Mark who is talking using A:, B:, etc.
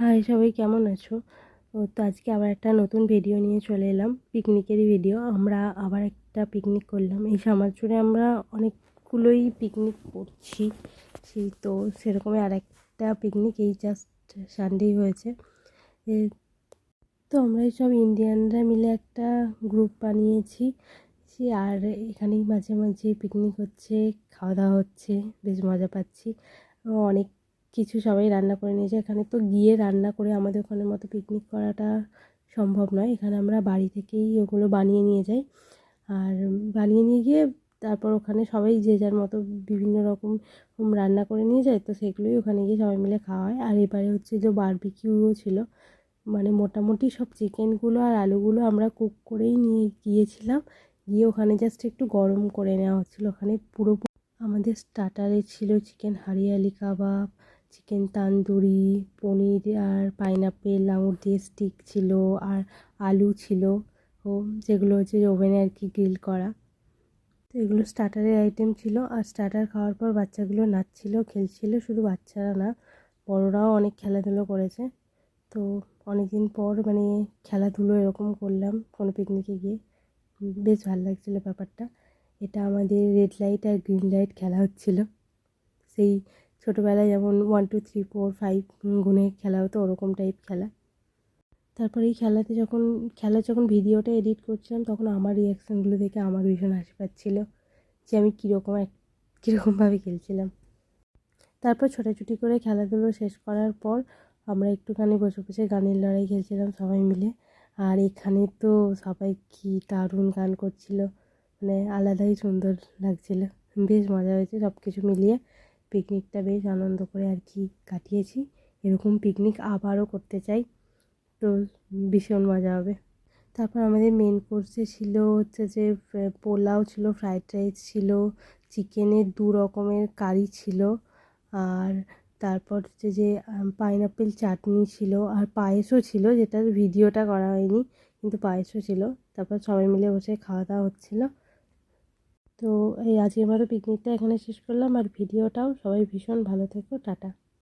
A: High সবাই, কেমন আছো? তো আজকে আবার একটা নতুন ভিডিও নিয়ে চলে এলাম, পিকনিকেরই ভিডিও। আমরা আবার একটা পিকনিক করলাম এই সামার জুড়ে। আমরা অনেকগুলোই পিকনিক করছি, তো সেরকমই আর একটা পিকনিক এই জাস্ট সানডেই হয়েছে। তো আমরা সব ইন্ডিয়ানরা মিলে একটা গ্রুপ বানিয়েছি, আর এখানেই মাঝে মাঝে পিকনিক হচ্ছে, খাওয়া দাওয়া হচ্ছে, বেশ মজা পাচ্ছি। অনেক কিছু সবাই রান্না করে নিয়েছে। এখানে তো গিয়ে রান্না করে আমাদের ওখানের মতো পিকনিক করাটা সম্ভব নয়। এখানে আমরা বাড়ি থেকেই ওগুলো বানিয়ে নিয়ে যাই, আর বানিয়ে নিয়ে গিয়ে তারপর ওখানে সবাই যে যার মতো বিভিন্ন রকম রান্না করে নিয়ে যায়, তো সেগুলোই ওখানে গিয়ে সবাই মিলে খাওয়া হয়। আর এবারে হচ্ছে যে বারবিকিউও ছিল, মানে মোটামুটি সব চিকেনগুলো আর আলুগুলো আমরা কুক করেই নিয়ে গিয়েছিলাম। গিয়ে ওখানে জাস্ট একটু গরম করে নেওয়া হচ্ছিলো। ওখানে পুরো আমাদের স্টার্টারে ছিল চিকেন হারিয়ালি কাবাব, চিকেন তান্দুরি, পনির আর পাইনাপেল আঙুর দিয়ে স্টিক ছিল, আর আলু ছিল, ও যেগুলো হচ্ছে যে ওভেনে আর কি গ্রিল করা। তো এগুলো স্টার্টারের আইটেম ছিল। আর স্টার্টার খাওয়ার পর বাচ্চাগুলো নাচছিল, খেলছিল। শুধু বাচ্চারা না, বড়রাও অনেক খেলাধুলো করেছে। তো অনেকদিন পর মানে খেলাধুলো এরকম করলাম কোনো পিকনিকে গিয়ে, বেশ ভালো লাগছিলো ব্যাপারটা। এটা আমাদের রেড লাইট আর গ্রিন লাইট খেলা হচ্ছিল, সেই ছোটোবেলায় যেমন 1 2 3 4 5 গুনে খেলা হতো, ওরকম টাইপ খেলা। তারপর এই যখন ভিডিওটা এডিট করছিলাম, তখন আমার রিয়াকশানগুলো দেখে আমার ভীষণ হাসি পাচ্ছিলো, যে আমি কীরকমভাবে খেলছিলাম। তারপর ছোটাছুটি করে খেলাধুলো শেষ করার পর আমরা একটুখানি বসে বসে গানের লড়াই খেলছিলাম সবাই মিলে। আর এখানে তো সবাই কি দারুণ গান করছিল, মানে আলাদাই সুন্দর লাগছিল। বেশ মজা হয়েছে সব কিছু মিলিয়ে। পিকনিকটা বেশ আনন্দ করে আর কি কাটিয়েছি। এরকম পিকনিক আবারও করতে চাই, তো ভীষণ মজা হবে। তারপর আমাদের মেন কোর্সে ছিল হচ্ছে যে পোলাও ছিল, ফ্রাইড রাইস ছিল, চিকেনের 2 রকমের কারি ছিল, আর তারপর হচ্ছে যে পাইনাপেল চাটনি ছিল, আর পায়েসও ছিল, যেটার ভিডিওটা করা হয়নি, কিন্তু পায়েসও ছিল। তারপর সবাই মিলে বসে খাওয়া দাওয়া হচ্ছিলো। তো এই আজকের মতো পিকনিকটা এখানে শেষ করলাম, আর ভিডিওটাও। সবাই ভীষণ ভালো থেকো, টাটা।